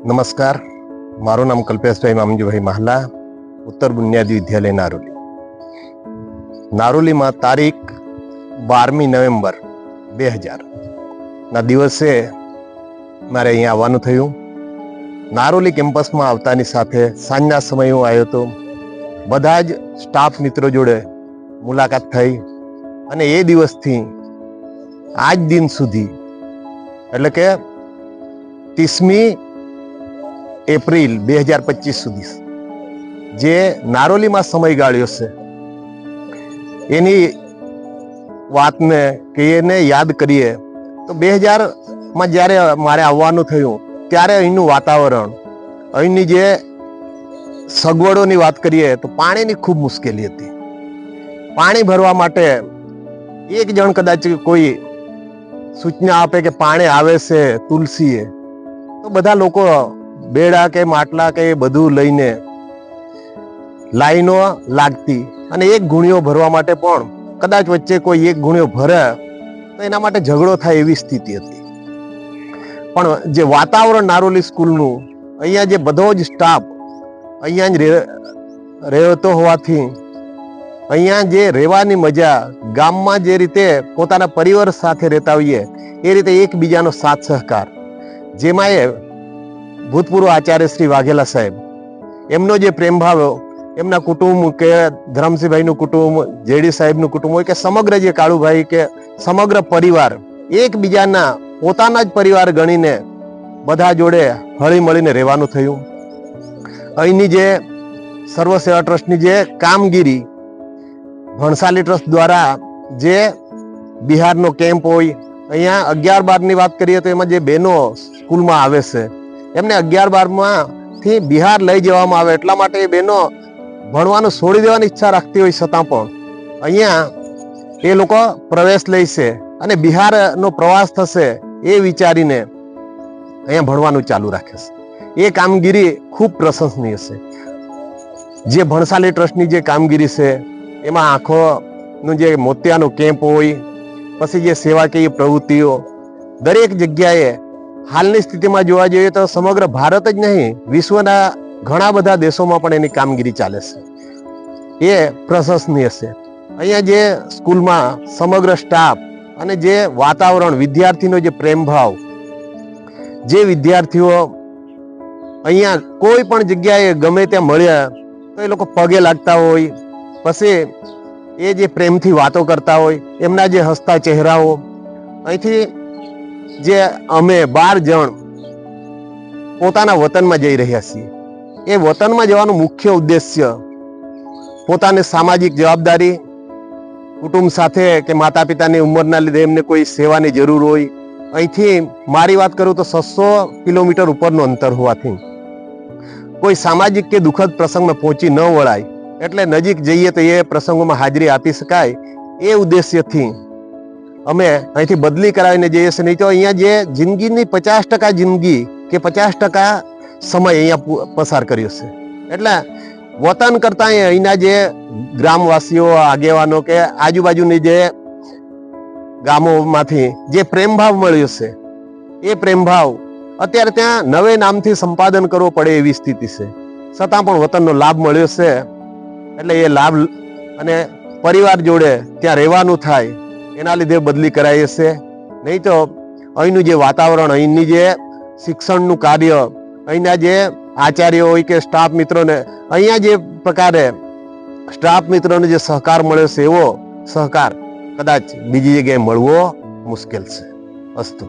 નમસ્કાર, મારું નામ કલ્પેશભાઈ મામજીભાઈ મહાલા, ઉત્તર બુનિયાદી વિદ્યાલય નારોલી. નારોલીમાં તારીખ 12મી નવેમ્બર 2000 દિવસે મારે અહીંયા આવવાનું થયું. નારોલી કેમ્પસમાં આવતાની સાથે સાંજના સમયે હું આવ્યો હતો. બધા જ સ્ટાફ મિત્રો જોડે મુલાકાત થઈ અને એ દિવસથી આજ દિન સુધી એટલે કે 30મી એપ્રિલ 2025 સુધી જે નારોલીમાં સમય ગાળ્યો છે એની વાતને કે એને યાદ કરીએ તો 2000માં જ્યારે મારે આવવાનું થયું ત્યારે અહીંનું વાતાવરણ, અહીંની જે સગવડોની વાત કરીએ તો પાણીની ખૂબ મુશ્કેલી હતી. પાણી ભરવા માટે એક જણ કદાચ કોઈ સૂચના આપે કે પાણી આવે છે તુલસીએ, તો બધા લોકો બેડા કે માટલા કે એ બધું લઈને લાઈનો લાગતી અને એક ગુણિયો ભરવા માટે પણ કદાચ વચ્ચે કોઈ એક ગુણિયો ભરે તો એના માટે ઝઘડો થાય એવી સ્થિતિ હતી. પણ જે વાતાવરણ નારોલી સ્કૂલનું, અહીંયા જે બધો જ સ્ટાફ અહીંયા જ રહેતો હોવાથી અહીંયા જે રહેવાની મજા, ગામમાં જે રીતે પોતાના પરિવાર સાથે રહેતા હોઈએ એ રીતે એકબીજાનો સાથ સહકાર, જેમાં એ ભૂતપૂર્વ આચાર્ય શ્રી વાઘેલા સાહેબ, એમનો જે પ્રેમભાવ, એમના કુટુંબ કે ધરમસિંહભાઈનું કુટુંબ, જેડી સાહેબનું કુટુંબ હોય કે સમગ્ર જે કાળુભાઈ કે સમગ્ર પરિવાર એકબીજાના પોતાના જ પરિવાર ગણીને બધા જોડે હળી મળીને રહેવાનું થયું. અહીંની જે સર્વ સેવા ટ્રસ્ટની જે કામગીરી, ભણસાલી ટ્રસ્ટ દ્વારા જે બિહારનો કેમ્પ હોય, અહીંયા 11-12ની વાત કરીએ તો એમાં જે બહેનો સ્કૂલમાં આવે છે એમને 11-12માંથી બિહાર લઈ જવામાં આવે, એટલા માટે એ બહેનો ભણવાનું છોડી દેવાની ઈચ્છા રાખતી હોય છતાં પણ અહીંયા એ લોકો પ્રવેશ લે છે અને બિહારનો પ્રવાસ થશે એ વિચારીને અહીંયા ભણવાનું ચાલુ રાખે છે. એ કામગીરી ખૂબ પ્રશંસનીય છે. જે ભણસાલી ટ્રસ્ટની જે કામગીરી છે એમાં આંખોનું જે મોતિયાનો કેમ્પ હોય, પછી જે સેવાકીય પ્રવૃત્તિઓ, દરેક જગ્યાએ હાલની સ્થિતિમાં જોવા જઈએ તો સમગ્ર ભારત જ નહીં, વિશ્વના ઘણા બધા દેશોમાં પણ એની કામગીરી ચાલે છે. એ પ્રશંસનીય છે. અહીંયા જે સ્કૂલમાં સમગ્ર સ્ટાફ અને જે વાતાવરણ, વિદ્યાર્થીનો જે પ્રેમભાવ, જે વિદ્યાર્થીઓ અહીંયા કોઈ પણ જગ્યાએ ગમે ત્યાં મળ્યા તો એ લોકો પગે લાગતા હોય, પછી એ જે પ્રેમથી વાતો કરતા હોય, એમના જે હસતા ચહેરાઓ, અહીંથી જે અમે 12 જણ પોતાના વતનમાં જઈ રહ્યા છીએ, એ વતનમાં જવાનું મુખ્ય ઉદ્દેશ્ય પોતાની સામાજિક જવાબદારી, કુટુંબ સાથે કે માતા પિતાની ઉંમરના લીધે એમને કોઈ સેવાની જરૂર હોય. અહીંથી મારી વાત કરું તો 600 કિલોમીટર ઉપરનું અંતર હોવાથી કોઈ સામાજિક કે દુઃખદ પ્રસંગમાં પહોંચી ન વળાય, એટલે નજીક જઈએ તો એ પ્રસંગોમાં હાજરી આપી શકાય, એ ઉદ્દેશ્યથી અમે અહીંથી બદલી કરાવીને જઈએ છીએ. નહીં તો અહીંયા જે જિંદગીની 50% જિંદગી કે 50% સમય અહીંયા પસાર કર્યો છે. એટલે વતન કરતાં અહીંના જે ગ્રામવાસીઓ, આગેવાનો કે આજુબાજુની જે ગામોમાંથી જે પ્રેમભાવ મળ્યો છે, એ પ્રેમભાવ અત્યારે ત્યાં નવે નામથી સંપાદન કરવો પડે એવી સ્થિતિ છે, છતાં પણ વતનનો લાભ મળ્યો છે. એટલે એ લાભ અને પરિવાર જોડે ત્યાં રહેવાનું થાય એના લીધે બદલી કરાય છે. નહીં તો અહીંનું જે વાતાવરણ, અહીંની જે શિક્ષણનું કાર્ય, અહીંના જે આચાર્યો હોય કે સ્ટાફ મિત્રોને અહીંયા જે પ્રકારે સ્ટાફ મિત્રોને જે સહકાર મળ્યો છે એવો સહકાર કદાચ બીજી જગ્યાએ મળવો મુશ્કેલ છે. અસ્તુ.